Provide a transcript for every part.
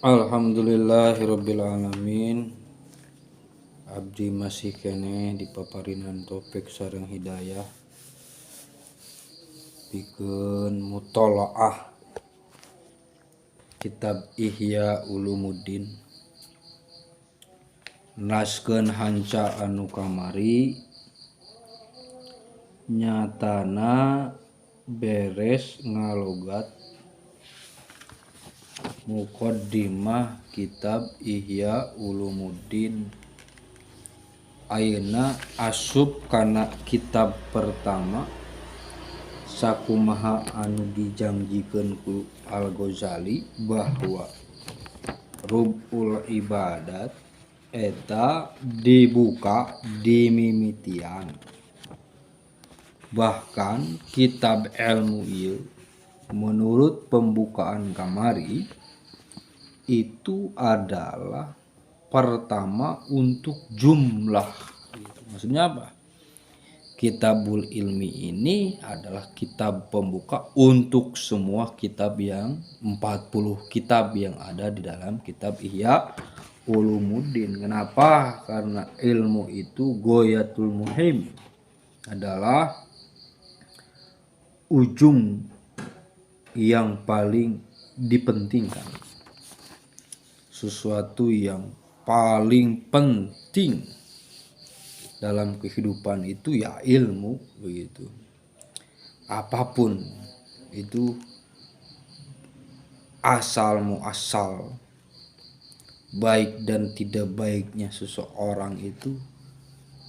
Alhamdulillahirabbil alamin. Abdi masih kene dipaparinan topik sareng hidayah pikeun mutolaah kitab Ihya Ulumuddin. Naskeun hanca anu kamari nyatana beres ngalogat muqaddimah kitab Ihya Ulumuddin. Ayeuna asup kana kitab pertama sakumaha anu dijangjikeun ku Al-Ghazali bahwa rubul ibadat eta dibuka di mimitian. Bahkan kitab ilmu ieu menurut pembukaan kamari itu adalah pertama untuk jumlah. Maksudnya apa? Kitabul Ilmi ini adalah kitab pembuka untuk semua kitab yang 40 kitab yang ada di dalam kitab Ihya Ulumuddin. Kenapa? Karena ilmu itu goyatul muhim, adalah ujung yang paling dipentingkan. Sesuatu yang paling penting dalam kehidupan itu ya ilmu, begitu. Apapun itu asal muasal baik dan tidak baiknya seseorang itu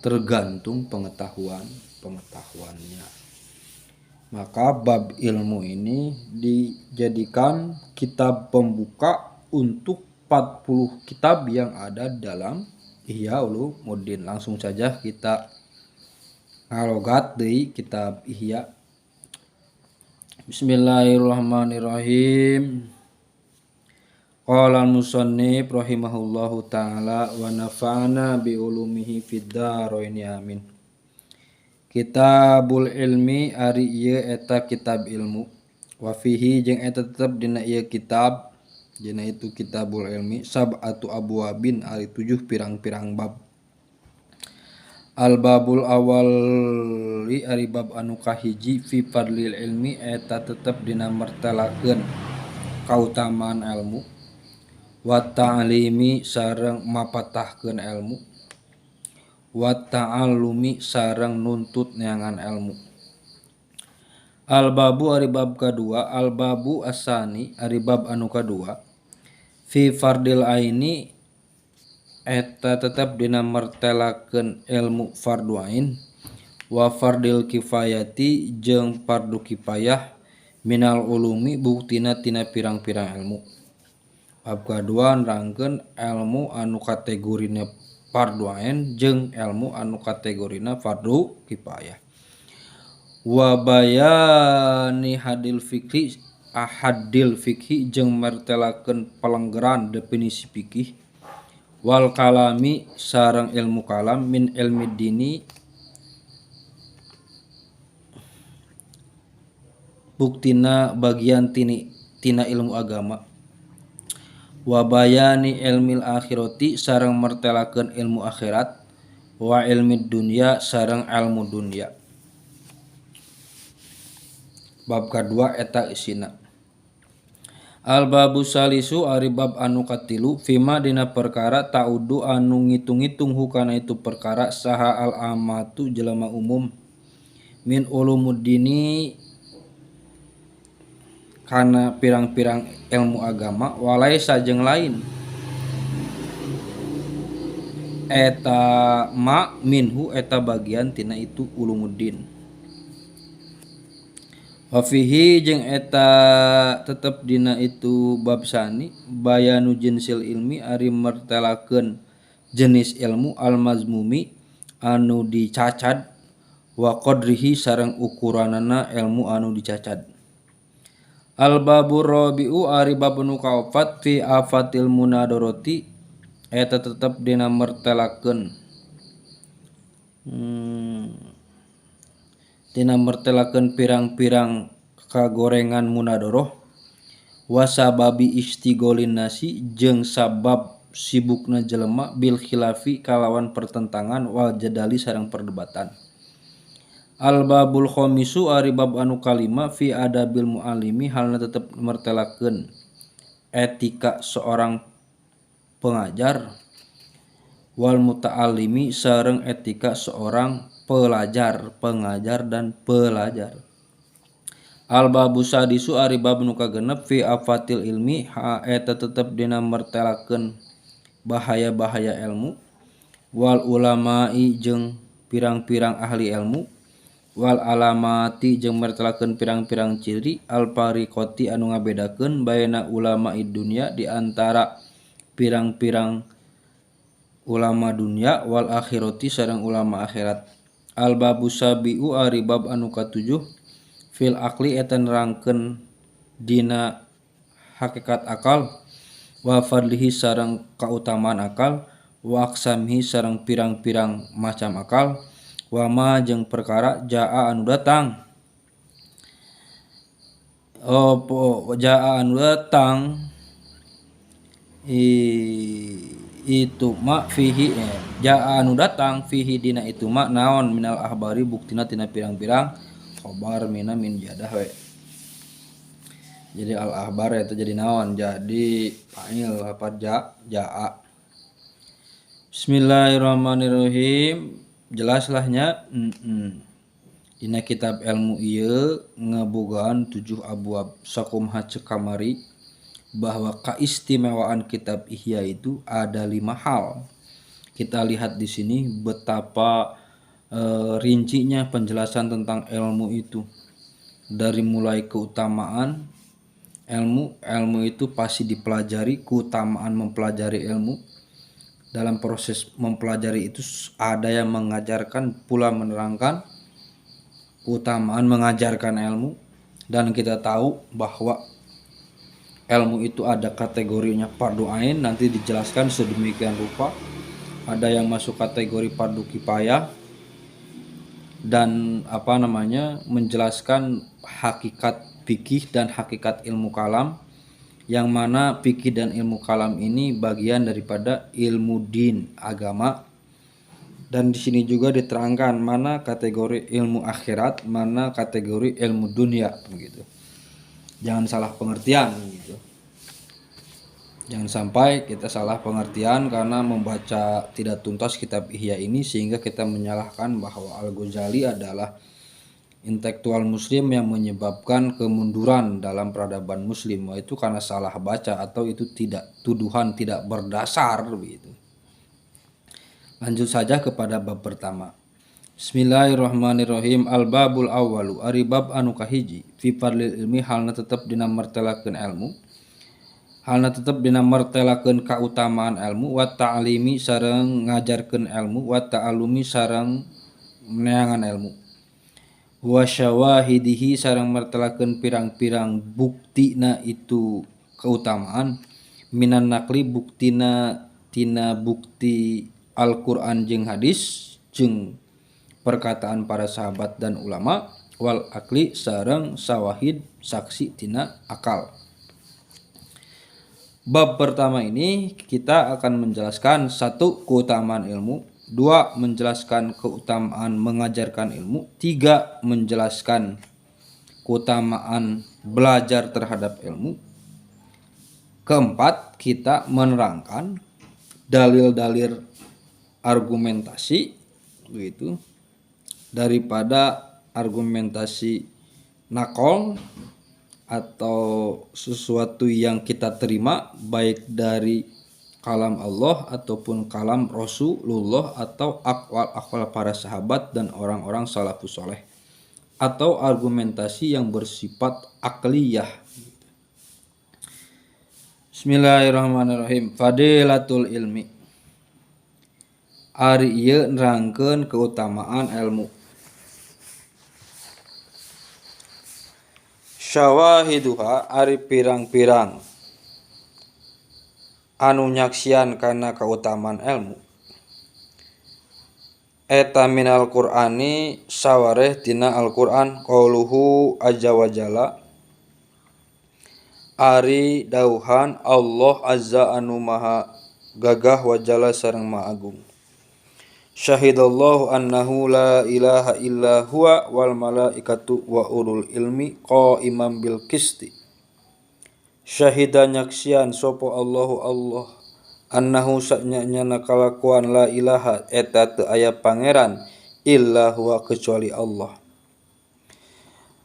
tergantung pengetahuannya. Maka bab ilmu ini dijadikan kitab pembuka untuk 40 kitab yang ada dalam Ihya Ulumuddin. Langsung saja kita ngalogat deui kitab Ihya. Bismillahirrahmanirrahim. Qala al-musannif rahimahullahu taala wa nafa'ana bi ulumihi fid dharain amin. Kitabul ilmi ari ieu eta kitab ilmu. Wa fihi jeung eta tetep dina ieu kitab, dina itu kitabul ilmi, sab'atu abwabin ari 7 pirang-pirang bab. Al babul awali ari bab anu kahiji fi fadlil ilmi eta tetep dina martelakeun kautamaan ilmu, wa ta'limi sareng mapatahkeun ilmu, wa ta'allumi sareng nuntut neangan ilmu. Al babu ari bab kadua, al babu asani ari bab anu kadua, fi fardil aini eta tetep dina martelakeun ilmu fardu ain, wa fardil kifayati jeung fardu kifayah, minal ulumi buktina tina pirang-pirang ilmu. Bab kadua nerangkeun ilmu anu kategorina fardu ain jeung ilmu anu kategorina fardu kifayah. Wa bayani hadil fikhi jeung martelakeun palenggeran definisi fikih, wal kalami sareng ilmu kalam, min ilmi dini buktina bagian tina ilmu agama, wa bayani ilmil akhirati sareng martelakeun ilmu akhirat, wa ilmi dunya sareng ilmu dunya. Bab kadua eta isina. Al babu salisu ari bab anu katilu, fima dina perkara ta'udu anu ngitung-ngitung hukana itu perkara saha al amatu jelema umum, min ulumuddini kana pirang-pirang ilmu agama, walai sajeng lain eta ma minhu eta bagian tina itu ulumuddin. Wa fihi jeung eta tetep dina itu bab sani, bayanu jinsil ilmi ari martelakeun jenis ilmu, al mazmumi anu dicacad, wa qadrihi sareng ukuranana ilmu anu dicacad. Al babur rabi'u ari bab nu kaopat, fi afatil munadarati eta tetep dina martelakeun tina martelakeun pirang-pirang kagorengan munadoroh, wasababi istigolin nasi jeung sabab sibukna jelema bil khilafi kalawan pertentangan wal jadali sareng perdebatan. Al babul khamisu ari bab anu kalima fi adabil muallimi halna tetep mertelakeun etika seorang pengajar wal muta'allimi sareng etika seorang pelajar, pengajar dan pelajar. Al babu sadisu ari bab nu kagenep fi afatil ilmi eta tetep dina mertelakeun bahaya-bahaya ilmu wal ulama'i jeung pirang-pirang ahli ilmu wal alamati jeung mertelakeun pirang-pirang ciri al pariqoti anu ngabedakeun baina ulama'i dunya di antara pirang-pirang ulama dunya wal akhirati sareng ulama akhirat. Al babu sabiu ari bab anu katujuh fil akli eta nerangkeun dina hakikat akal wa fadlihi sareng kautamaan akal wa aqsamihi sareng pirang-pirang macam akal wa ma jeung perkara jaa anu datang itu ma fihi jaa anu datang fihi dina itu ma naon minal ahbari buktina tina pirang-pirang khobar mina min jadah we. Jadi al ahbar itu jadi naon, jadi fa'il apa jaa. Bismillahirrahmanirrahim. Jelaslahnya dina kitab ilmu ieu ngabogaan 7 abwab sakumaha ceuk kamari bahwa keistimewaan kitab Ihya itu ada 5 hal. Kita lihat di sini betapa rincinya penjelasan tentang ilmu itu. Dari mulai keutamaan ilmu itu pasti dipelajari, keutamaan mempelajari ilmu. Dalam proses mempelajari itu ada yang mengajarkan pula menerangkan keutamaan mengajarkan ilmu, dan kita tahu bahwa ilmu itu ada kategorinya fardu ain, nanti dijelaskan sedemikian rupa. Ada yang masuk kategori fardu kifayah dan menjelaskan hakikat fikih dan hakikat ilmu kalam, yang mana fikih dan ilmu kalam ini bagian daripada ilmu din agama. Dan di sini juga diterangkan mana kategori ilmu akhirat, mana kategori ilmu dunia begitu. Jangan salah pengertian gitu. Jangan sampai kita salah pengertian karena membaca tidak tuntas kitab Ihya ini sehingga kita menyalahkan bahwa Al-Ghazali adalah intelektual muslim yang menyebabkan kemunduran dalam peradaban muslim. Itu karena salah baca atau itu tuduhan tidak berdasar begitu. Lanjut saja kepada bab pertama. Bismillahirrahmanirrahim. Al babul awwalu ari bab anu kahiji fi fadlil ilmi halna tetep dina martelakeun ilmu. Halna tetep dina martelakeun kautamaan ilmu wa ta'limi sareng ngajarkeun ilmu wa ta'allumi sareng neangan ilmu. Wa syawahidihi sareng martelakeun pirang-pirang buktina itu keutamaan minan naqli buktina tina bukti Al-Qur'an jeung hadis jeung perkataan para sahabat dan ulama wal akli sareng sawahid saksi tina akal. Bab pertama ini kita akan menjelaskan 1 keutamaan ilmu, 2 menjelaskan keutamaan mengajarkan ilmu, 3 menjelaskan keutamaan belajar terhadap ilmu, 4 kita menerangkan dalil-dalil argumentasi begitu daripada argumentasi nakol atau sesuatu yang kita terima baik dari kalam Allah ataupun kalam Rasulullah atau akwal para sahabat dan orang-orang salafus soleh, atau argumentasi yang bersifat akliyah. Bismillahirrahmanirrahim. Fadilatul ilmi ari ieu nerangkeun keutamaan ilmu. Syawahiduha ari pirang-pirang anu nyaksian kana keutamaan ilmu. Eta minal Qur'ani sawareh tina Al-Qur'an qauluhu azza wa jalla ari dauhan Allah azza anu maha gagah wa jalla sareng maha agung. Syahidallahu annahu la ilaha illa huwa wal malaikatu wa ulul ilmi qaiman bil qisti. Syahida nyaksian sopo Allahu Allah annahu saknyana kalakuan la ilaha eta teu aya pangeran illa huwa kecuali Allah.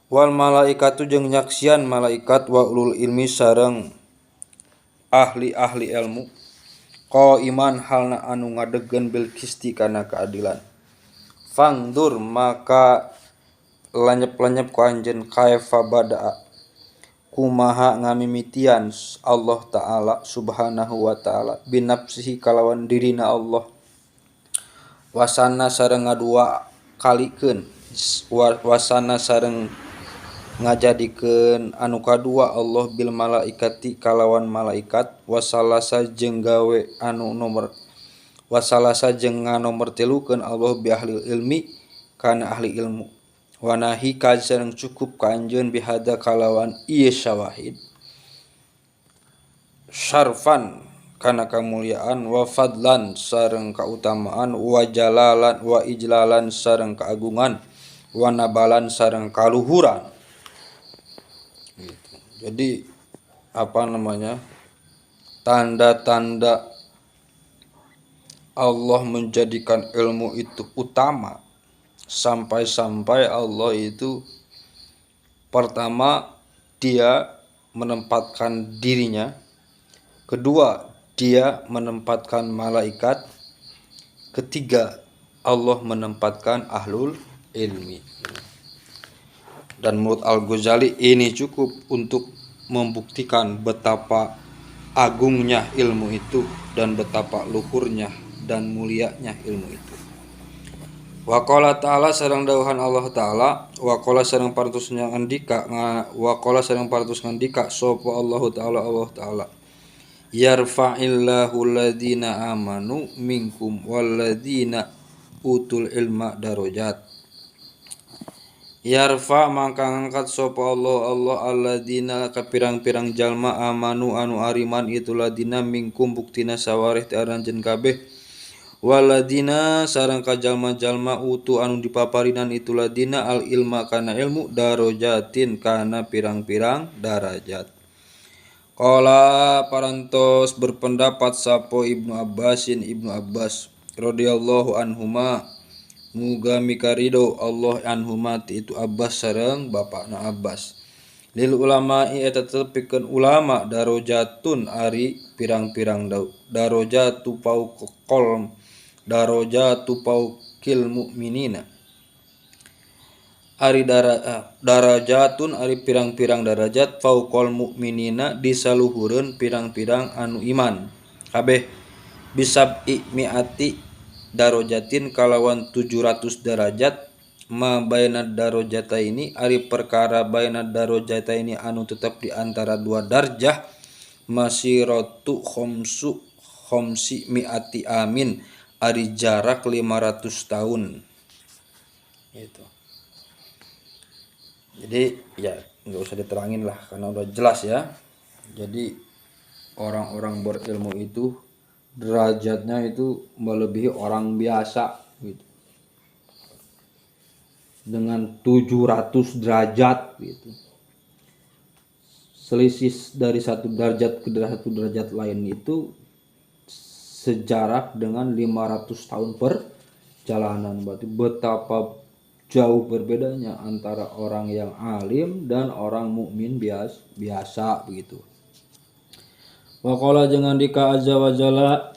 Wal malaikatu jeung nyaksian malaikat wa ulul ilmi sareng ahli-ahli ilmu qaiman halna anu ngadegkeun bil qisti kana keadilan. Fangdur maka lanyep-lanyep ku anjeun kaifa bada'a kumaha ngamimitian Allah Ta'ala subhanahu wa ta'ala binafsihi kalawan dirina Allah wasana sareng ngadua kalikeun wasana sareng ngajadikeun anu kadua Allah bil malaikati kalawan malaikat wasalasa jeung gawe anu nomor wasalasa jeung nganomor tilukeun Allah bi ahli ilmi kana ahli ilmu wanahi kajeng cukup ka anjeun bihada kalawan ieu syawahid syarfan kana kamuliaan wa fadlan sareng kautamaan wa jalalan wa ijlalan sareng keagungan wa nabalan sareng kaluhuran gitu. Jadi tanda-tanda Allah menjadikan ilmu itu utama sampai-sampai Allah itu pertama dia menempatkan dirinya, kedua dia menempatkan malaikat, ketiga Allah menempatkan ahlul ilmi. Dan menurut Al-Ghazali ini cukup untuk membuktikan betapa agungnya ilmu itu dan betapa luhurnya dan mulianya ilmu itu. Wa qala ta'ala sareng dawuhan Allah Ta'ala wa qala sareng partos ngandika wa qala sareng partos ngandika sapa Allah Ta'ala yarfa'illahu alladziina amanu minkum walladziina utul ilma darajat. Yarfa mangka ngangkat sapa Allah alladziina ka pirang-pirang jalma amanu anu ariman itu ladina minkum buktina sawareh ti aranjeun kabeh waladina sareng ka jalma-jalma utu anu dipaparinan itu ladina al ilma kana ilmu darajatin kana pirang-pirang darajat. Qala parantos berpendapat sapo Ibnu Abbas radhiyallahu anhuma muga mikarido Allah anhuma itu Abbas sareng bapakna Abbas. Lil ulama'i eta tepikeun ulama darajatun ari pirang-pirang darajatu pauqol darajatu pauqil mukminina ari darajatun ari pirang-pirang darajat fauqal mukminina disaluhureun pirang-pirang anu iman kabeh bisab'i mi'ati darajatin kalawan 700 derajat ma baina darajataini ari perkara baina darajataini anu tetap di antara dua darjah masiratu khamsi mi'ati amin ari jarak 500 tahun gitu. Jadi ya nggak usah diterangin lah karena udah jelas ya. Jadi orang-orang berilmu itu derajatnya itu melebihi orang biasa gitu. Dengan 700 derajat gitu. Selisih dari satu derajat ke satu derajat lain itu sejarak dengan 500 tahun perjalanan. Berarti betapa jauh berbedanya antara orang yang alim dan orang mukmin biasa begitu. Wa qala jeung andika azza wa jalla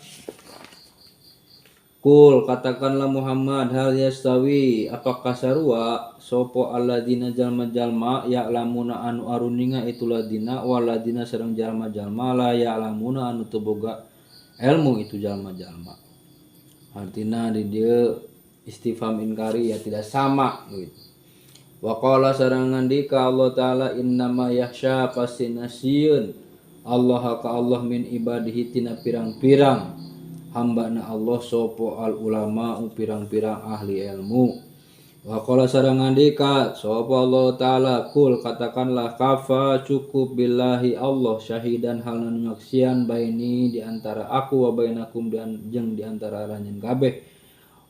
Kul katakanlah Muhammad hal yastawi apakah sarua sopo alladzina jalma-jalma ya'lamuna anu aruninga itu ladina waladina sareng jalma-jalma la ya'lamuna anu teu boga ilmu itu jalma-jalma. Artina di dieu istifham inkari ya tidak sama gitu. Wa qala sareng ngandika Allah Ta'ala innama yakhsha pasinasieun Allah ka Allah min ibadihi tina pirang-pirang hambana Allah sopo al ulama pirang-pirang ahli ilmu Wa qala sareng ngandika sapa Allah taala kul katakanlah kafa cukup billahi Allah syahidan hal nu nyaksian baini di antara aku wa bainakum jeung di antara ranjeun kabeh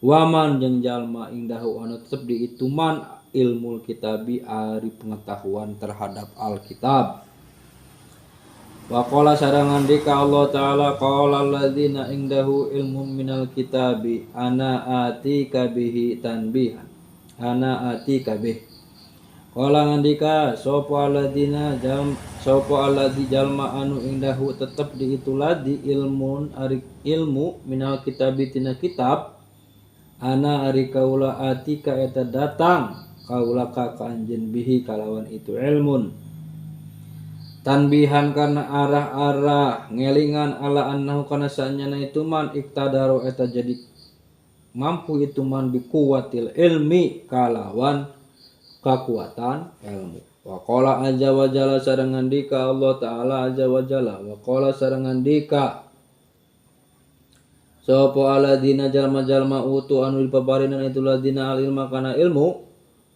waman jeung jalma indahu anu tetep di ituman ilmul kitabi ari pengetahuan terhadap Alkitab. Wa qala sareng ngandika Allah taala qala alladzina indahu ilmun minal kitabi ana atika bihi tanbihan ana atika bih. Qala ngandika sapa alladzina jalma anu indahu tetep di itu ladi ilmun ari ilmu minal kitabi tina kitab ana ari kaula atika eta datang kaula ka anjeun bihi kalawan itu ilmun tanbihan karena arah-arah ngelingan ala annahu kana sanyana itu man iktadaro eta jadi mampu itu man bikuwatil ilmi kalawan kekuatan ilmu. Wa qala azza wa jalla sareng ngandika Allah taala azza wa jalla wa qala sareng ngandika sapa aladina jalma-jalma utu anu dipabarinan itu ladina al ilma kana ilmu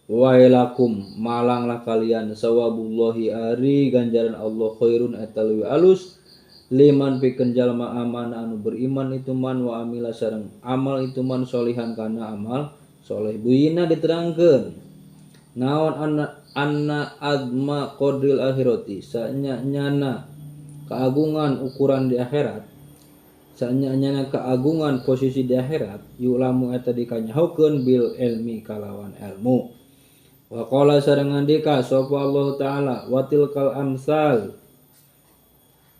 wailakum malanglah kalian sawabullahi ari ganjaran Allah khairun eta leuwih alus liman pikeun jalma amanah anu beriman itu man wa amila sareng amal itu man solihan kana amal soleh buyina diterangkeun naon anna azma qadril akhirati sanyana keagungan ukuran di akhirat sanyana keagungan posisi di akhirat yulamu eta dikanyahokeun bil ilmi kalawan ilmu. Wa qala sareng ngandika sapa Allah taala watilkal amsal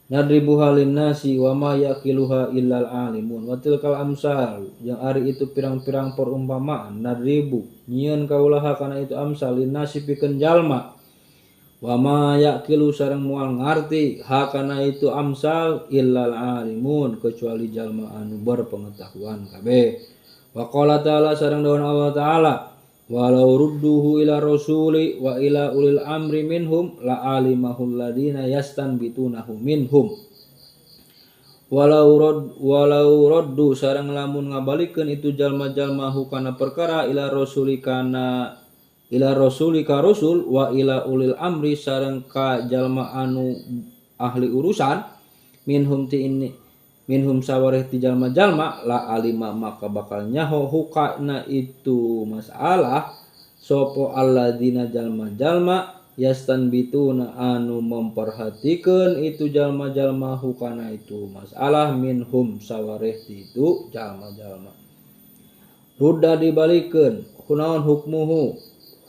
nadribuha linnasi wa ma yaqiluha illal alimun. Watilkal amsal yang ari itu pirang-pirang perumpamaan nadribu nyieun kaulaha kana itu amsal linnasi pikeun jalma wa ma yaqilu sareng moal ngarti ha kana itu amsal illal alimun kecuali jalma anu berpengetahuan kabeh. Wa qala taala sareng daun Allah taala walau rudduhu ila rasuli wa ila ulil amri minhum la alimahul ladina yastanbitunahu minhum. Walau raddu sareng lamun ngabalikeun itu jalma-jalma hukana perkara ila rasuli ka rasul wa ila ulil amri sareng ka jalma anu ahli urusan minhum sawareh ti jalma-jalma la alima maka bakal nyaho hukana itu masalah sopo alladzina jalma-jalma yastanbituna anu memperhatikeun itu jalma-jalma hukana itu masalah minhum sawareh ti itu jalma-jalma. Rudda dibalikeun kunaon hukmuhu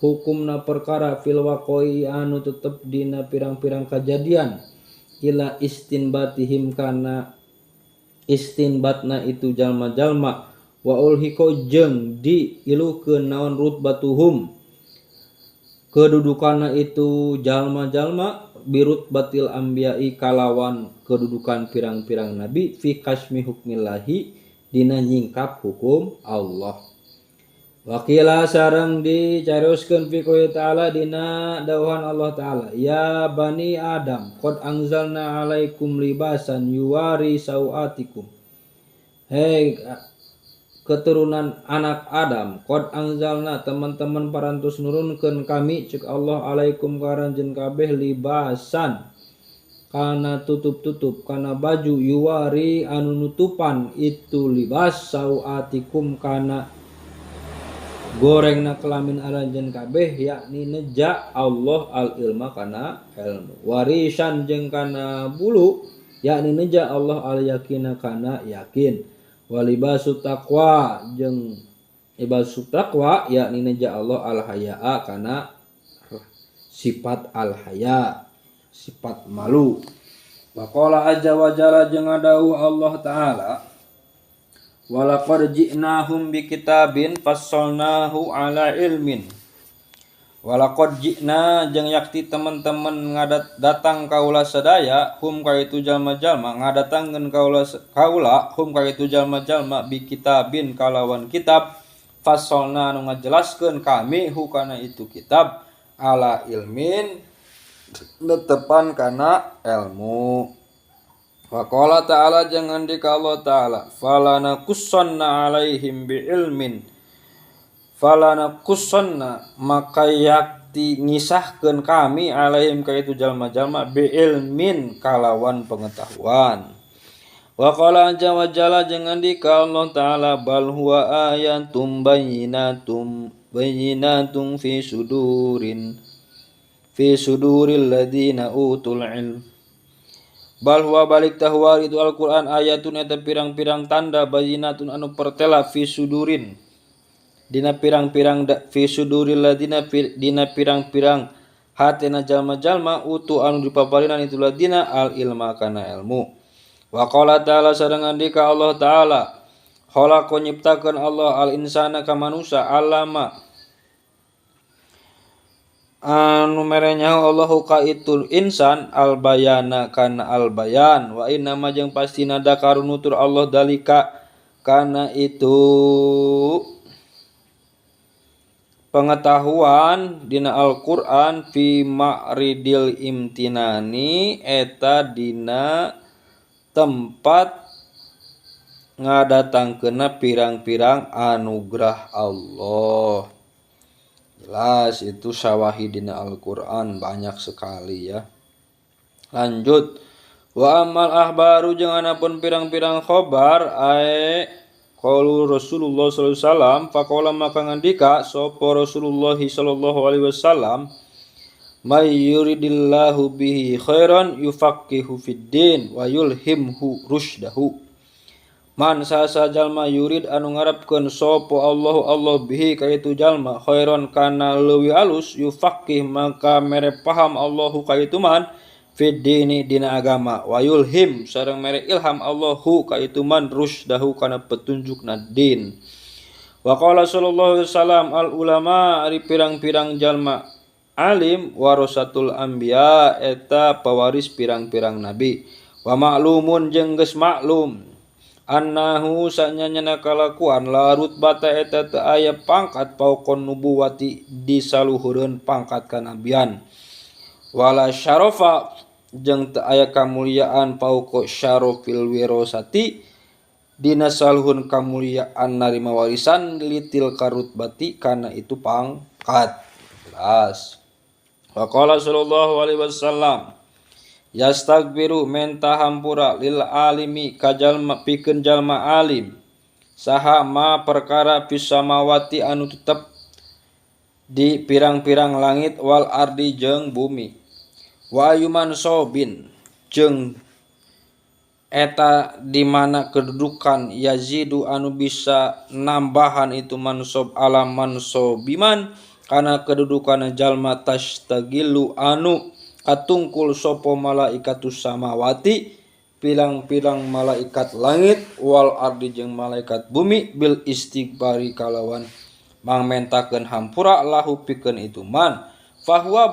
hukumna perkara fil waqoi anu tetep dina pirang-pirang kejadian ila istinbatihim kana istinbatna itu jalma-jalma wa ulhiqo jeung diilukeun naon rutbatuhum kedudukanna itu jalma-jalma birut batil anbiya'i kalawan kedudukan pirang-pirang nabi fi kasmi hukmillahi dina nyingkap hukum Allah. Wakila sareng dicarioskeun fi qouli ta'ala dina dawuhan Allah ta'ala ya bani Adam qad anzalna alaikum libasan yuwari sauatikum. Hei keturunan anak Adam qad anzalna teman-teman parantos nurunkeun kami cek Allah alaikum karanjeun kabeh libasan kana tutup-tutup kana baju yuwari anu nutupan itu libas sauatikum kana gorengna kelamin aranjeun kabeh yakni neja Allah al ilma kana ilmu warisan jeung kana bulu yakni neja Allah al yakina kana yakin walibasu taqwa jeung ibasu taqwa yakni neja Allah al hayaa kana sifat al haya sifat malu. Wa qala azza wa jalla jeung dawuh Allah taala walaqad ji'nahum bikitabin fassalnahu ala ilmin. Walaqad ji'na jeung yakti teman-teman datang kaula sadaya hum ka itu jalma-jalma ngadatangkeun kaula hum ka itu jalma-jalma bikitabin kalawan kitab fassalna anu ngajelaskeun kami hukana itu kitab ala ilmin netepan kana ilmu. Wa qala ta'ala jangan dika Allah ta'ala falana qussanna alaihim bi ilmin falana kusonna maka yakti ngisahkeun kami alaihim ka itu jalma-jalma bi ilmin kalawan pengetahuan. Wa qala azza wa jalla jeung ngandika Allah taala bal huwa ayatum bayyinatum fi suduril ladina utul ilm. Bal huwa balik tahwa itu Al-Qur'an ayatun eta pirang-pirang tanda bayyinatun anu pertela fi sudurin dina pirang-pirang fi suduril ladina dina pirang-pirang hatena jalma-jalma utu anu dipaparinan itu ladina al ilma kana ilmu. Wa qala ta'ala sareng andika Allah taala khalaqa nyiptakeun Allah al insana ka manusia alama anu mere nyaho Allahu ka itu insan al bayana kana al bayan wa inna ma jeung pastina dakarun nutur Allah dalika kana itu pengetahuan dina Al-Qur'an fi ma'ridil imtinani eta dina tempat ngadatangkeunna pirang-pirang anugerah Allah. Jelas itu syawahid dina Al-Qur'an banyak sekali ya. Lanjut. Wa amal ahbaru jeung anapun pirang-pirang khobar qaulu Rasulullah sallallahu alaihi wasallam faqala maka ngandika sapa Rasulullah sallallahu alaihi wasallam may yuridillahu bihi khairan yufaqihu fid din wa yulhimhu rusydahu. Man sasa jalma yurid anu ngarepkeun sapa Allah bihi ka itu jalma khairan kana leuwih alus yufaqih maka mere paham Allahu ka itu man fid dini dina agama wa yulhim sareng mere ilham Allahu ka itu man rusydahu kana petunjukna din. Wa qala sallallahu alaihi wasallam al ulama ari pirang-pirang jalma alim warasatul anbiya eta pawaris pirang-pirang nabi. Wa ma'lumun jeung geus maklum annahu sanyana kalakuan la rutbata eta teu aya pangkat pauqon nubuwati di saluhureun pangkat kanabian. Wala syarafa jeung teu aya kamuliaan pauqo syarofil wirasati dina saluhun kamuliaan narima warisan litil karutbati kana itu pangkat. Jelas. Wa qala sallallahu alaihi wasallam yastaghfiru menta hampura lil alimi ka jalma pikeun jalma alim saha ma perkara fis samawati anu tetep di pirang-pirang langit wal ardi jeung bumi wa ayuman sobin jeung eta di mana kedudukan yazidu anu bisa nambahan itu mansob ala mansobiman kana kedudukan jalma tastagilu anu katungkul sopo malaikatus samawati pilang-pilang malaikat langit wal ardi jeung malaikat bumi bil istighfari kalawan mangmentakeun hampura lahu pikeun itu man fahuwa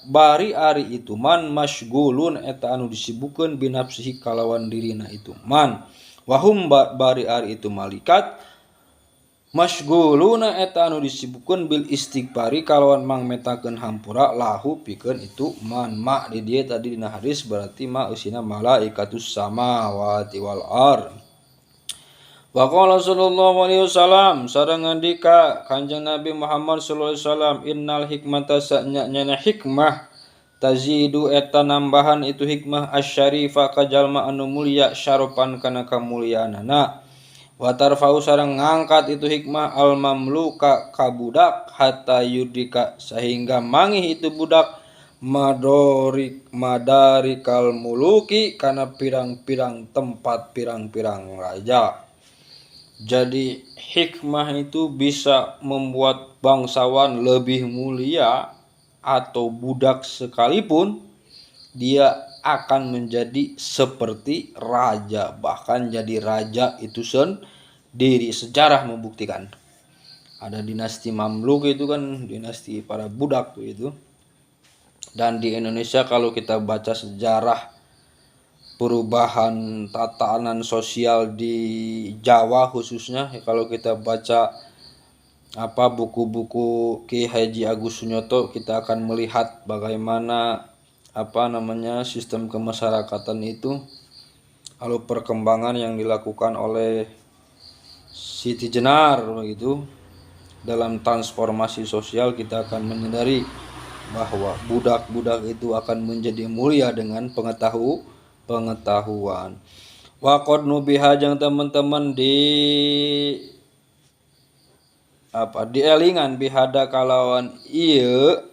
bari ari itu man masygulun eta anu disibukkeun binafsihi kalawan dirina itu man wahum bari ari itu malaikat masyguluna eta anu disibukkeun bil istighfari kalawan mangmetakeun hampura lahu pikeun itu man ma di dieu tadi dina hadis berarti ma eusina malaikatus samawati wal ard. Wa qala sallallahu alaihi wasallam sareng ngandika Kanjeng Nabi Muhammad sallallahu alaihi wasallam innal hikmata sa'nyana hikmah tazidu eta nambahan itu hikmah asyarifa ka jalma anu mulia syarofan kana kamuliaanana. Wa tarfa'u sareng ngangkat itu hikmah al mamluka ka budak hatta yudika sehingga mangih itu budak madarikal muluki kana pirang-pirang tempat pirang-pirang raja. Jadi hikmah itu bisa membuat bangsawan lebih mulia atau budak sekalipun dia akan menjadi seperti raja, bahkan jadi raja itu sendiri. Sejarah membuktikan ada dinasti Mamluk itu kan dinasti para budak itu. Dan di Indonesia kalau kita baca sejarah perubahan tatanan sosial di Jawa khususnya, kalau kita baca buku-buku Ki Haji Agus Sunyoto, kita akan melihat bagaimana sistem kemasyarakatan itu, lalu perkembangan yang dilakukan oleh Siti Jenar itu dalam transformasi sosial kita akan menyadari bahwa budak-budak itu akan menjadi mulia dengan pengetahuan. Wa qad nubiha jeung teman-teman dielingan bihada kalawan ieu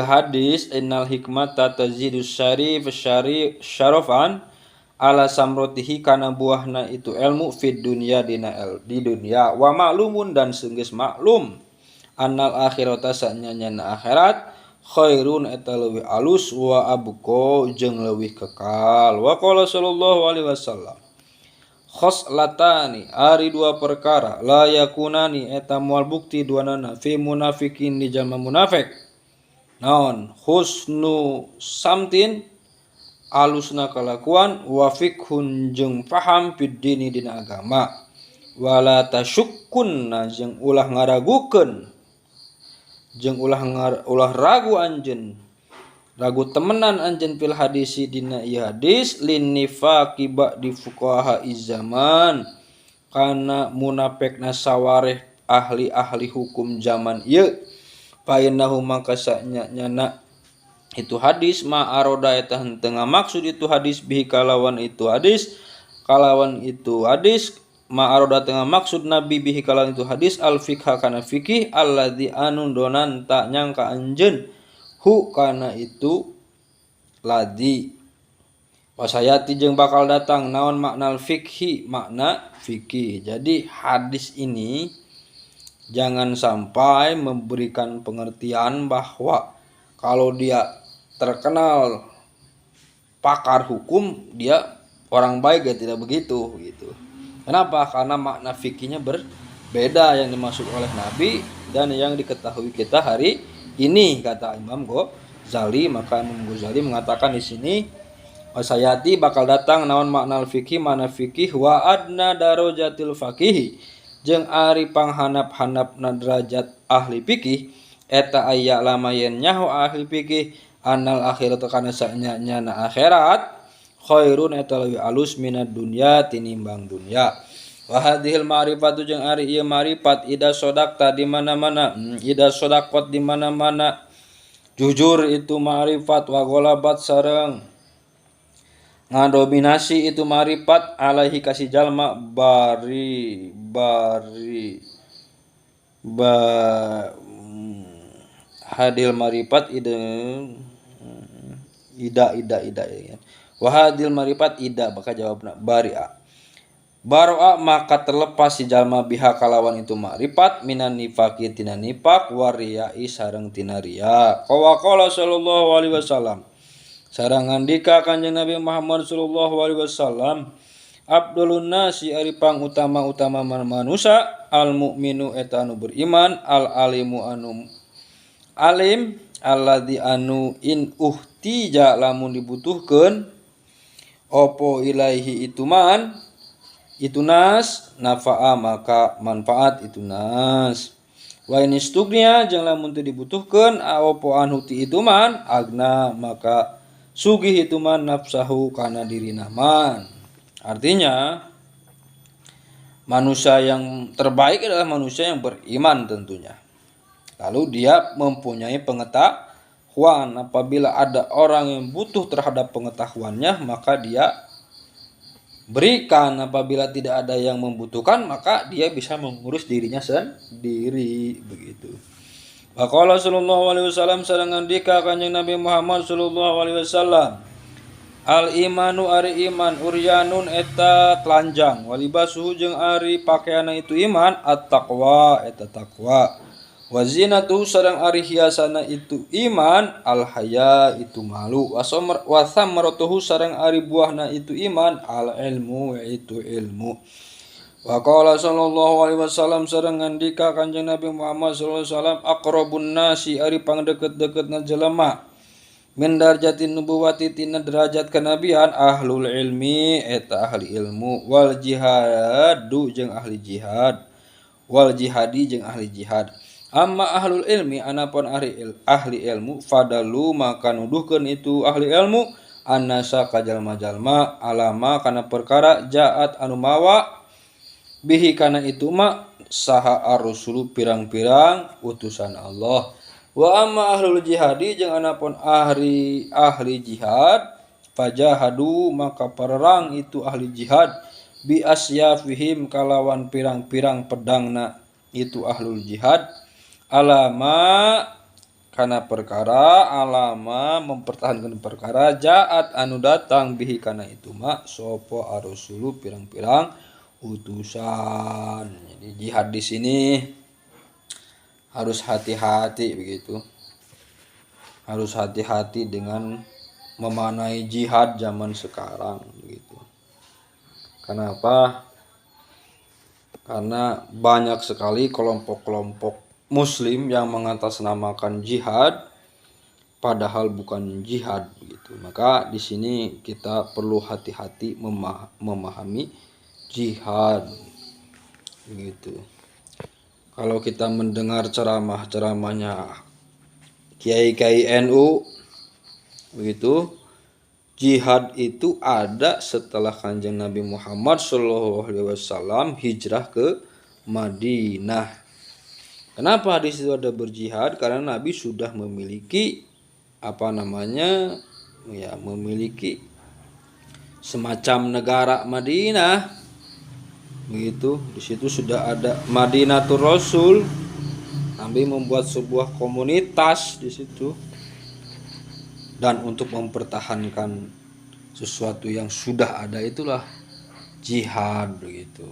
hadis innal hikmata tazidus syarofan ala samrotihi kana buahna itu ilmu fid dunya di dunia wa maklumun dan seunggeus maklum annal akhirata sanyana akhirat khairun eta leuwih alus wa abqa jeung leuwih kekal. Wa qala sallallahu alaihi wasallam khoslatani ari dua perkara la yakunani eta moal bukti duanana fi munafikin di jalma munafik naon husnu samtin alusna kalakuan wa fikhun jeung paham fid dini dina agama wala tasyukkunna jeung ulah ngaragukeun jeung ulah ragu anjeun ragu temenan anjeun fil hadisi dina ieu hadis lin nifaqi di fuqaha zaman kana munafik sawareh ahli hukum zaman ieu fa innahu mangka nyana itu hadis ma aroda eta henteu ngamaksud itu hadis bihi kalawan itu hadis ma'aroda tengah maksud Nabi bihi kalawan itu hadis al fikha kana fikih alladzi anu donan tak nyangka anjeun hu kana itu ladi wasayati jeung bakal datang naon makna fikhi makna fikih. Jadi hadis ini jangan sampai memberikan pengertian bahwa kalau dia terkenal pakar hukum dia orang baik, ya tidak begitu gitu. Kenapa? Karena makna fikihnya berbeda yang dimaksud oleh Nabi dan yang diketahui kita hari ini, kata Imam Ghazali. Maka Imam Ghazali mengatakan di sini wasayati bakal datang naon makna fikih mana fikih wa adna darajatil faqih jeung ari panghanap-hanapna derajat ahli fikih eta aya lamayen nyaho ahli fikih annal akhirat kana sanyana akhirat khairun eta leuwih alus minad dunya tinimbang dunya. Wa hadhil ma'rifatu jeung ari ieu ma'rifat ida sodaqta di mana-mana ida sodaqot di mana-mana jujur itu ma'rifat wa golabat sareng ngadominasi itu ma'rifat alaihi kasih jalma hadil ma'rifat ida ya. Wahadil marifat ida baka jawabna baro'a maka terlepas si jalma biha kalawan itu ma'rifat minan nifaqi tina nifaq wariya'i sareng tina riya. Qala sallallahu alaihi wasallam sareng ngandika Kanjeng Nabi Muhammad sallallahu alaihi wasallam abdulun nasi ari pangutama-utama manusia al mukminu eta anu beriman al alimu anu alim alladzi anu in uhtija lamun dibutuhkeun opo ilaihi itu nas nafa'a maka manfaat itu nas wa inistugnya jeung lamun teu dibutuhkeun opo anhu ti itu man agna maka sugih itu man nafsahu kana dirina man. Artinya manusia yang terbaik adalah manusia yang beriman tentunya, lalu dia mempunyai pengetahuan. Apabila ada orang yang butuh terhadap pengetahuannya maka dia berikan, apabila tidak ada yang membutuhkan maka dia bisa mengurus dirinya sendiri begitu. Waqala sallallahu alaihi wasallam sareng ngandika Kanjeng Nabi Muhammad sallallahu alaihi wasallam al imanu ari iman uryanun eta telanjang walibasuhu jeung ari pakaiana itu iman at taqwa eta taqwa wa zinatu sareng ari hiasana itu iman al haya itu malu wa samaratuhu sareng ari buahna itu iman al ilmu itu ilmu. Wa qala sallallahu alaihi wasallam sareng ngandika Kanjeng Nabi Muhammad sallallahu alaihi wasallam aqrabun nasi ari pangdeket-deketna jelema min darjatin nubuwati tina derajat kenabian ahlul ilmi eta ahli ilmu wal jihadu jeung ahli jihad wal jihadi jeung ahli jihad. Amma ahlul ilmi anapun ahli ilmu fadalu maka nuduhkeun itu ahli ilmu annasa ka jalma-jalma alama kana perkara jaat anu mawa bihi kana itu saha ar-rusulu pirang-pirang utusan Allah. Wa amma ahlul jihadi jeung anapun ahli jihad fajahadu maka perang itu ahli jihad bi asyafihim kalawan pirang-pirang pedangna itu ahlul jihad alama kana perkara alama mempertahankan perkara jaat anu datang bihi kana itu mak sopo ar-rusulu pirang-pirang utusan. Jadi jihad di sini harus hati-hati begitu. Harus hati-hati dengan memaknai jihad zaman sekarang begitu. Kenapa? Karena banyak sekali kelompok-kelompok muslim yang mengatasnamakan jihad padahal bukan jihad begitu. Maka di sini kita perlu hati-hati memahami jihad begitu. Kalau kita mendengar ceramah-ceramahnya kiai-kiai NU begitu, jihad itu ada setelah Kanjeng Nabi Muhammad SAW hijrah ke Madinah. Kenapa di situ ada berjihad? Karena Nabi sudah memiliki memiliki semacam negara Madinah. Begitu, di situ sudah ada Madinatul Rasul. Nabi membuat sebuah komunitas di situ. Dan untuk mempertahankan sesuatu yang sudah ada itulah jihad begitu.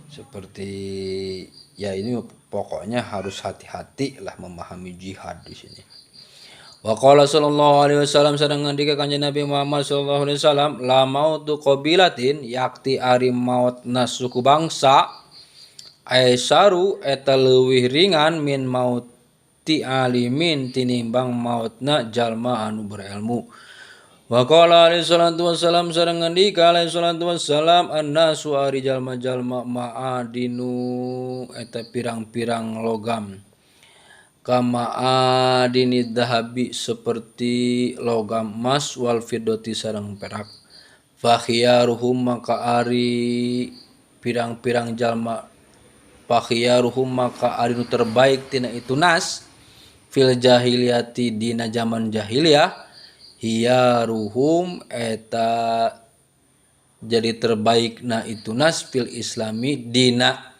Seperti ya ini pokoknya harus hati-hati lah memahami jihad di sini. Wa qala sallallahu alaihi wasallam sareng ngandika Kanjeng Nabi Muhammad sallallahu alaihi wasallam la mautu qabilatin yakti ari mautna suku bangsa aisaru eta leuwih ringan min mauti alimin tinimbang mautna jalma anu berilmu. Wa qala alaihi salatu wassalam sareng ngandika alaihi salatu wassalam annasu ari jalma-jalma ma'adinu eta pirang-pirang logam kama adini dahabi seperti logam emas wal fiddati sareng perak. Fakhiyaruhum maka ari pirang-pirang jalma fakhiyaruhum maka ari nu terbaik tina itu nas fil jahiliyati dina zaman jahiliyah hiyaruhum eta jadi terbaik na itu nas fil islami dina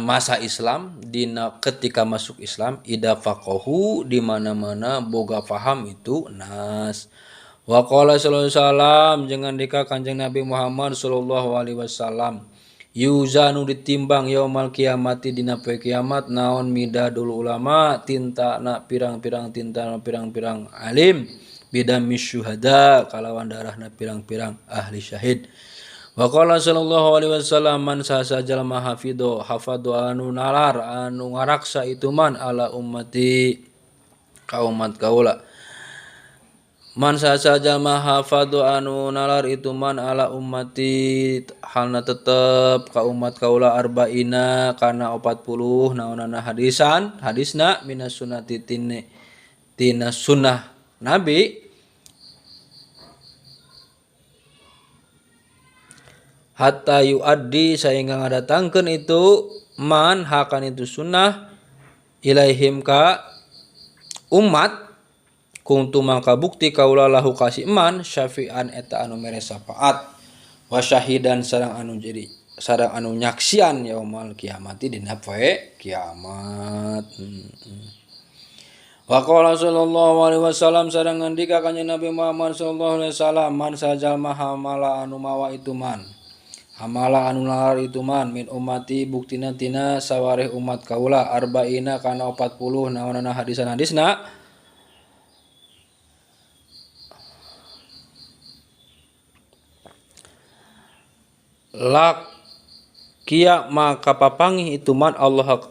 masa Islam, dina ketika masuk Islam, ida faqahu di mana-mana boga paham itu nas. Wa qala sallallahu alaihi wasallam jangan dika Kanjeng Nabi Muhammad sallallahu alaihi wasallam yuzanu ditimbang yaumal kiamati dina poe kiamat naon midadul ulama tinta na pirang-pirang tinta na pirang-pirang alim bidam syuhada kalawan darahna pirang-pirang ahli syahid. Wa qala sallallahu alaihi wasallam man sasajal mahafidho hafadhu anu nalar anu ngaraksa itu man ala ummati ka umat kaula. Man sasajal mahafadhu anu nalar itu man ala ummati halna tetep ka umat kaula arba'ina kana 40 naonana hadisna minas sunnati tina sunnah Nabi hatta yuaddi sehingga ngadatangkeun itu man hakan itu sunnah ilaihim ka umat kuntu maka bukti kaula lahu kasih man syafi'an eta anu mere syafaat wa syahidan sareng anu nyaksian yaumal kiamati dina poe kiamat. Wa qala sallallahu alaihi wasallam sareng ngandika Kanjeng Nabi Muhammad sallallahu alaihi wasallam man sajal mahamala anu mawa itu man hamala anu nalar itu man min ummati buktina tina sawareh umat kaula arba'ina kana 40 naonana hadisna lak kia maka papangih itu man Allah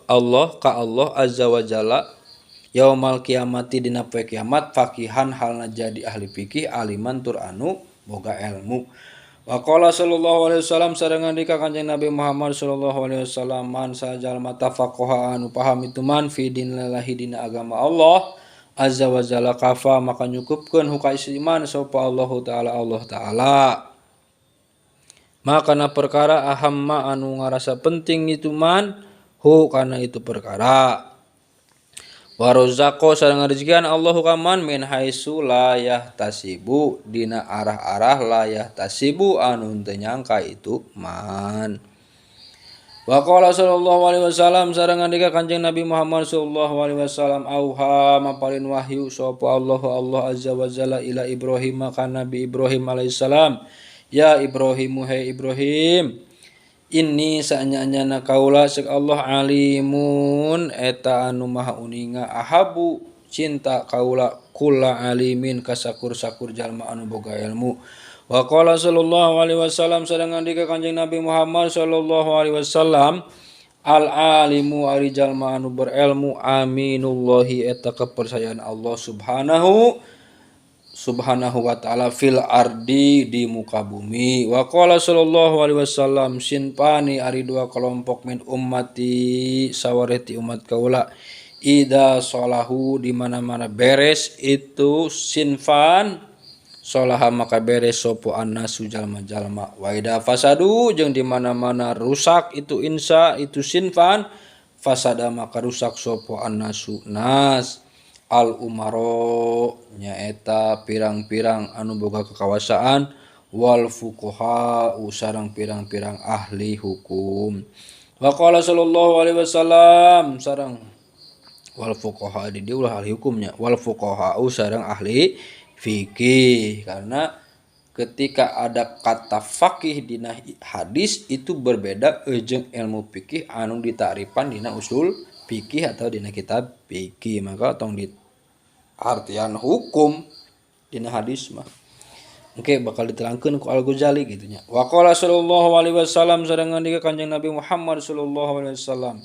azza wa jalla yaumal kiamati dina poe kiamat fakihan halna jadi ahli fikih aliman tur anu boga ilmu. Wa qala sallallahu alaihi wasallam sareng ngandika Kanjeng Nabi Muhammad sallallahu alaihi wasallam man sajal mata faqaha anu paham itu man fi dinillahi dina agama Allah azza wa jalla kafa maka nyukupkeun hukais iman sapa Allah taala Makana perkara ahamma anu ngarasa penting itu man hu kana itu perkara. Wa razaqo sareng ngarejekeun Allahu kaman min haitsu la yahtasibu dina arah-arah la yahtasibu anu teu nyangka itu man. Wa qala sallallahu alaihi wasallam sareng ngandika Kanjeng Nabi Muhammad sallallahu alaihi wasallam auha mapalin wahyu sapa Allah azza wa jalla ila Ibrahim kana Nabi Ibrahim alaihissalam ya Ibrahim hai Ibrahim inni saanyana kaula sek Allah alimun eta anu maha uninga ahabu cinta kaula kula alimin kasakur-sakur jalma anu boga ilmu. Wa qala sallallahu alaihi wasallam sareng ngandika Kanjeng Nabi Muhammad sallallahu alaihi wasallam al alimu ari jalma anu berilmu aminullahi eta kepercayaan Allah subhanahu wa ta'ala fil ardi di muka bumi. Wa qala sallallahu alaihi wasallam sinpani ari dua kelompok min ummati sawareti umat kaula ida solahu di mana-mana beres itu sinfan solaha maka beres sopo annasu jalma-jalma wa ida fasadu jeung di mana-mana rusak itu insa itu sinfan fasada maka rusak sopo annasu nas al umaro nyaeta pirang-pirang anu boga kekuasaan wal fuqaha sareng pirang-pirang ahli hukum. Wa qala sallallahu alaihi wasallam sareng wal fuqaha di diulah ahli hukumnya wal fuqaha sareng ahli fikih karena ketika ada kata fakih dina hadis itu berbeda jeung ilmu fikih anu ditakrifan dina usul fikih atau dina kitab fikih maka tong di artian hukum dina hadis mah oke bakal diterangkeun ku Al-Ghazali gitu nya. Wa qala sallallahu alaihi wasallam sareng ngandika Kanjeng Nabi Muhammad sallallahu alaihi wasallam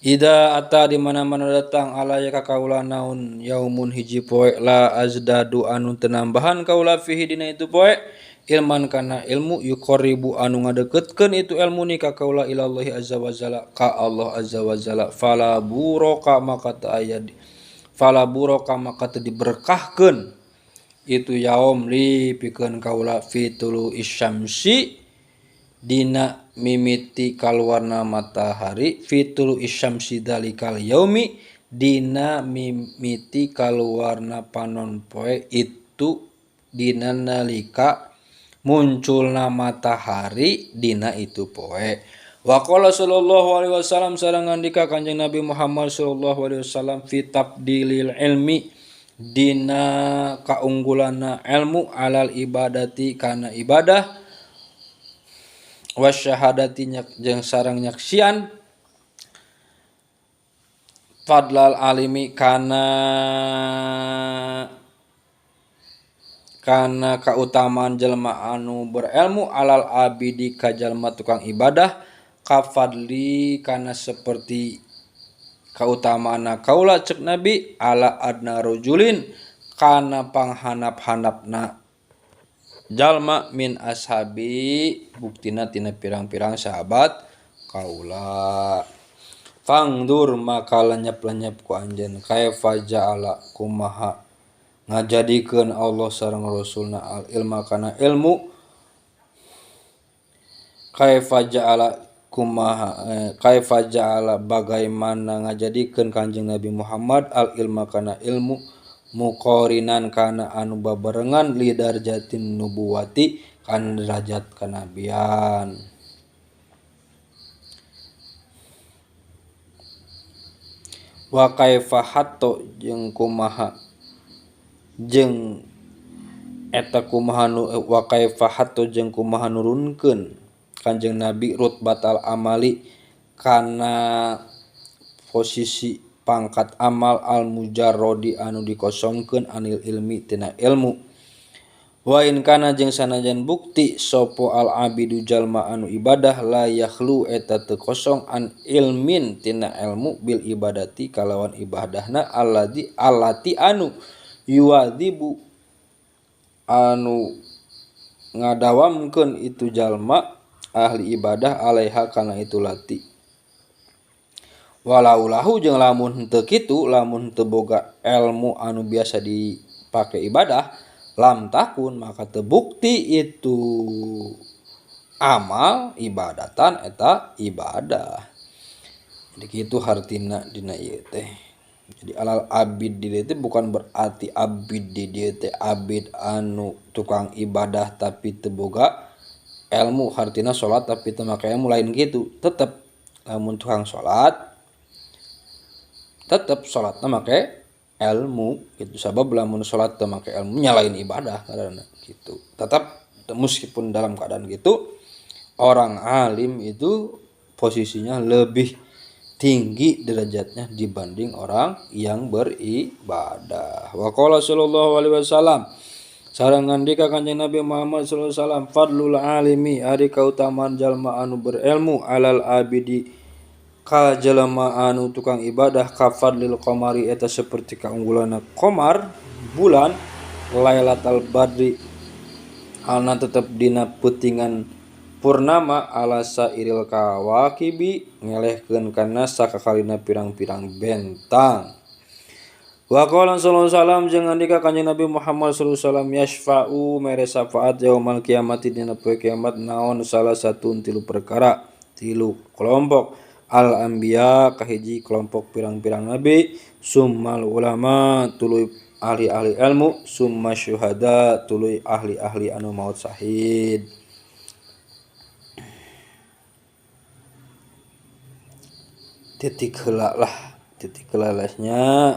ida ata di mana-mana datang alaya ka kaula naun yaumun hiji poe la azdadu anu tenambahan kaula fihi dina itu poe ilman kana ilmu yuqaribu anu ngadeukeutkeun itu ilmu ni ka kaula ilallahi azza wa jalla ka Allah azza wa jalla fala buraka maka ta aya fala buraka maka teu diberkahkeun itu yaum li pikeun kaula fitulu isyamsi dina mimiti kaluarna matahari fitulu isyamsi dalikal yaumi dina mimiti kaluarna panon poe itu dina nalika munculna matahari dina itu poe. Wa qala sallallahu alaihi wasallam sareng ngandika Kanjeng Nabi Muhammad sallallahu alaihi wasallam fi tabdilil ilmi dina kaunggulanna ilmu alal ibadati kana ibadah wasyahadati jeung sareng nyaksian fadlal alimi kana kautamaan jelma anu berilmu alal abidi ka jalma tukang ibadah kafadli kana seperti kautamaana kaula cek Nabi ala adna rajulin kana panghanap-hanapna jalma min ashabi buktina tina pirang-pirang sahabat kaula. Fangdur maka lenyap-lenyap ku anjeun kaifa ja'ala kumaha ngajadikeun Allah sareng rasulna al ilma kana ilmu kaifa ja'ala bagaimana ngajadikeun Kanjeng Nabi Muhammad al ilma kana ilmu muqarinan kana anu babarengan li darjatin nubuwati kana derajat kanabian. Wa kaifa hatto jeung kumaha jeung eta kumaha wa kaifa hatto jeung kumaha nurunkeun Kanjeng Nabi rutbatal amali kana posisi pangkat amal al mujarrodi anu dikosongkeun anil ilmi tina ilmu. Wa in kana jeung sanajan bukti sopo al abidu jalma anu ibadah la yakhlu eta teu kosong an ilmin tina ilmu bil ibadati kalawan ibadahna allati anu yuwadzibu anu ngadawamkeun itu jalma ahli ibadah alaiha kana itu lati. Walau lahu jeung lamun teu kitu lamun teu boga ilmu anu biasa dipake ibadah lam takun maka teu bukti itu amal ibadatan eta ibadah. Jadi kitu hartina dina ieu teh. Jadi alal abid di dieu teh bukan berarti abid di dieu teh abid anu tukang ibadah tapi teu boga ilmu, hartina salat tapi teu make ilmu, lain gitu. Tetep lamun tukang salat tetep salatna make ilmu gitu, sabab lamun salat teu make ilmu nya lain ibadah karena gitu. Tetap meskipun dalam keadaan gitu orang alim itu posisinya lebih tinggi derajatnya dibanding orang yang beribadah. Wa qala sallallahu alaihi wasallam, sareng ngandika Kanjeng Nabi Muhammad sallallahu alaihi wasallam, fadlul alimi ari kautamaan jalma anu berilmu alal abidi ka jalma anu tukang ibadah, ka fadlil qamari eta saperti kaunggulana qamar bulan lailatal badri alna tetep dina peutingan purnama ala sairil kawakibi ngelehkeun kana sakakalina pirang-pirang bentang. Wa qala sallallahu alaihi wasallam jeung andika Kanjeng Nabi Muhammad sallallahu alaihi wasallam, yasfa'u mere syafaat yaumul kiamati dina poe kiamat naon salah satu tilu perkara, tilu kelompok, al anbiya kahiji kelompok pirang-pirang nabi, summal ulama tuluy ahli-ahli ilmu, summa syuhada tuluy ahli-ahli anu maut syahid. Titik heula lah, titik kelasnya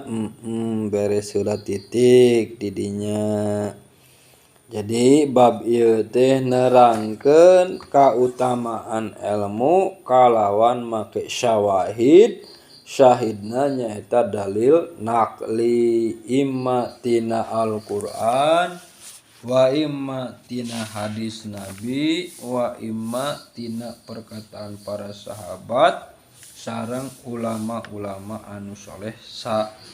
beres heula titik didinya. Jadi bab ieu teh nerangkeun kautamaan ilmu kalawan make syawahid. Syahidna nyaeta dalil naqli, imma tina Al-Qur'an wa imma tina hadis Nabi wa imma tina perkataan para sahabat sareng ulama-ulama anu soleh sanesna.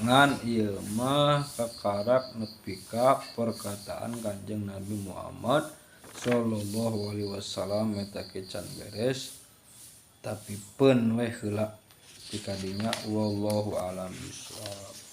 Ngan ieu mah kakarak nepi ka perkataan Kanjeng Nabi Muhammad sallallahu alaihi wasallam eta can beres, tapi peun we heula ti kadinya wallahu a'lam bishawab.